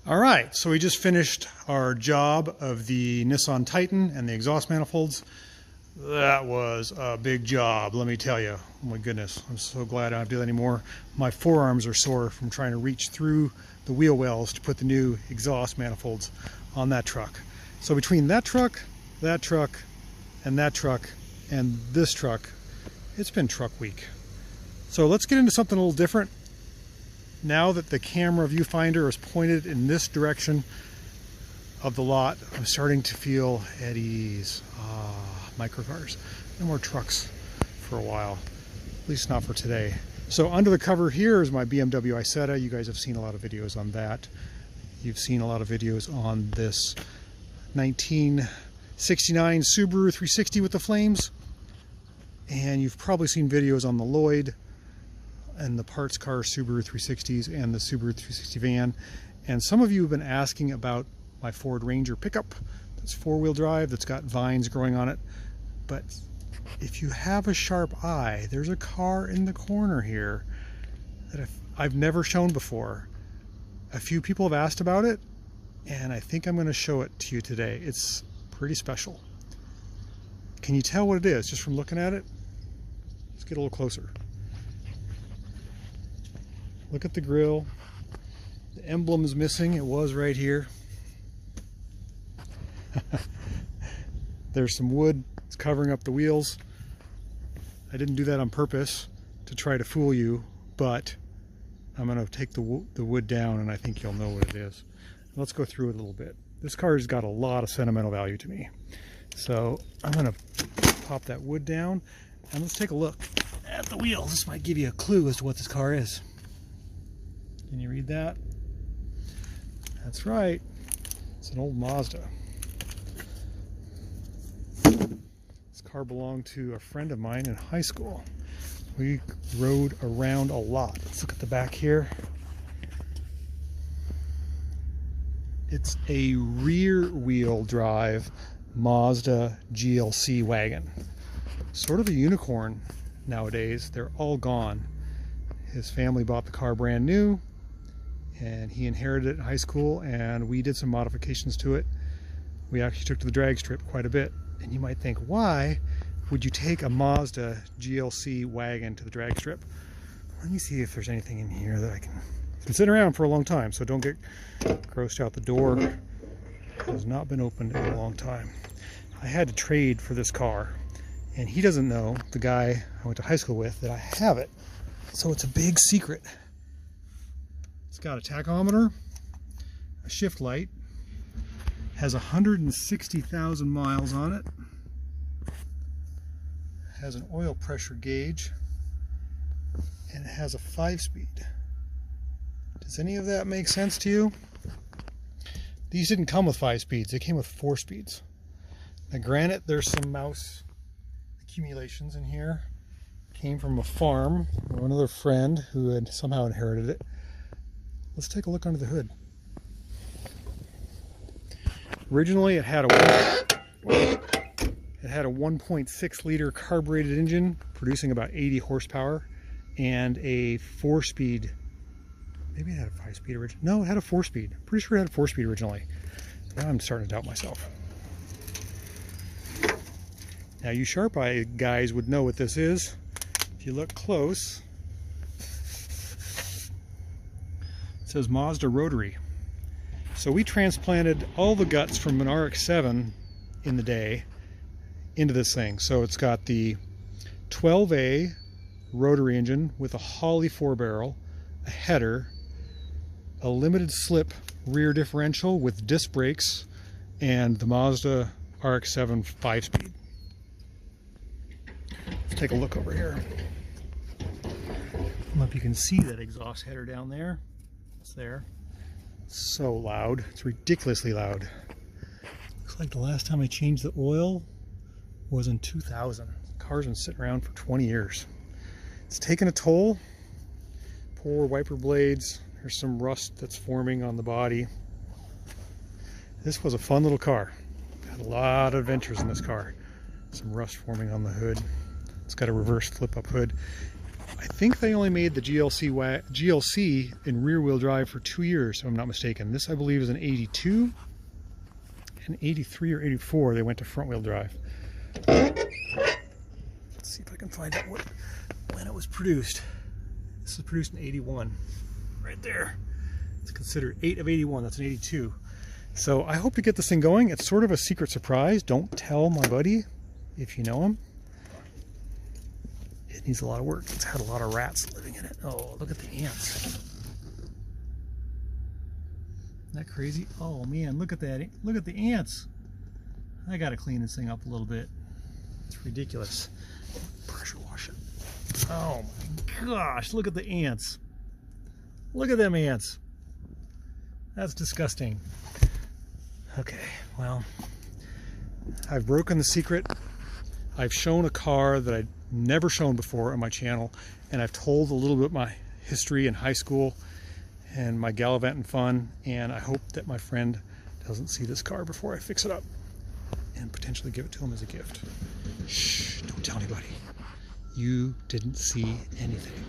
All right, so we just finished our job of the Nissan Titan and the exhaust manifolds. That was a big job, let me tell you. Oh my goodness, I'm so glad I don't have to do that anymore. My forearms are sore from trying to reach through the wheel wells to put the new exhaust manifolds on that truck. So between that truck, and that truck, and this truck, it's been truck week. So let's get into something a little different. Now that the camera viewfinder is pointed in this direction of the lot, I'm starting to feel at ease. Microcars. No more trucks for a while, at least not for today. So under the cover here is my BMW Isetta. You guys have seen a lot of videos on that. You've seen a lot of videos on this 1969 Subaru 360 with the flames. And you've probably seen videos on the Lloyd and the parts car Subaru 360s and the Subaru 360 van. And some of you have been asking about my Ford Ranger pickup. That's four-wheel drive, that's got vines growing on it. But if you have a sharp eye, there's a car in the corner here that I've never shown before. A few people have asked about it, and I think I'm going to show it to you today. It's pretty special. Can you tell what it is just from looking at it? Let's get a little closer. Look at the grille. The emblem is missing. It was right here. There's some wood. It's covering up the wheels. I didn't do that on purpose to try to fool you, but I'm going to take the wood down and I think you'll know what it is. Let's go through it a little bit. This car has got a lot of sentimental value to me. So I'm going to pop that wood down and let's take a look at the wheels. This might give you a clue as to what this car is. Can you read that? That's right. It's an old Mazda. This car belonged to a friend of mine in high school. We rode around a lot. Let's look at the back here. It's a rear wheel drive Mazda GLC wagon. Sort of a unicorn nowadays. They're all gone. His family bought the car brand new and he inherited it in high school, and we did some modifications to it. We actually took to the drag strip quite a bit. And you might think, why would you take a Mazda GLC wagon to the drag strip? Let me see if there's anything in here that I can... It's been sitting around for a long time, so don't get grossed out. The door has not been opened in a long time. I had to trade for this car, and he doesn't know, the guy I went to high school with, that I have it. So it's a big secret. It's got a tachometer, a shift light, has 160,000 miles on it, has an oil pressure gauge, and it has a 5-speed. Does any of that make sense to you? These didn't come with 5 speeds, they came with 4 speeds. Now granted, there's some mouse accumulations in here. Came from a farm or another friend who had somehow inherited it. Let's take a look under the hood. Originally it had a 1.6 liter carbureted engine producing about 80 horsepower and a 4-speed. Maybe it had a 5-speed originally. No, it had a 4-speed. Pretty sure it had a 4-speed originally. Now I'm starting to doubt myself. Now you sharp-eyed guys would know what this is. If you look close, it says Mazda Rotary. So we transplanted all the guts from an RX-7 in the day into this thing. So it's got the 12A rotary engine with a Holley 4-barrel, a header, a limited slip rear differential with disc brakes, and the Mazda RX-7 5-speed. Let's take a look over here. I don't know if you can see that exhaust header down there. It's there. It's so loud. It's ridiculously loud. Looks like the last time I changed the oil was in 2000. The car's been sitting around for 20 years. It's taken a toll. Poor wiper blades. There's some rust that's forming on the body. This was a fun little car. Had a lot of adventures in this car. Some rust forming on the hood. It's got a reverse flip-up hood. I think they only made the GLC in rear-wheel drive for 2 years, if I'm not mistaken. This, I believe, is an 82. In 83 or 84, they went to front-wheel drive. Let's see if I can find out when it was produced. This was produced in 81. Right there. It's considered 8 of 81. That's an 82. So I hope to get this thing going. It's sort of a secret surprise. Don't tell my buddy if you know him. It needs a lot of work. It's had a lot of rats living in it. Oh, look at the ants. Isn't that crazy? Oh man, look at that. Look at the ants. I gotta clean this thing up a little bit. It's ridiculous. Pressure wash it. Oh my gosh, look at the ants. Look at them ants. That's disgusting. Okay, well, I've broken the secret. I've shown a car that I'd never shown before on my channel, and I've told a little bit my history in high school and my gallivanting fun, and I hope that my friend doesn't see this car before I fix it up and potentially give it to him as a gift. Shh, don't tell anybody. You didn't see anything.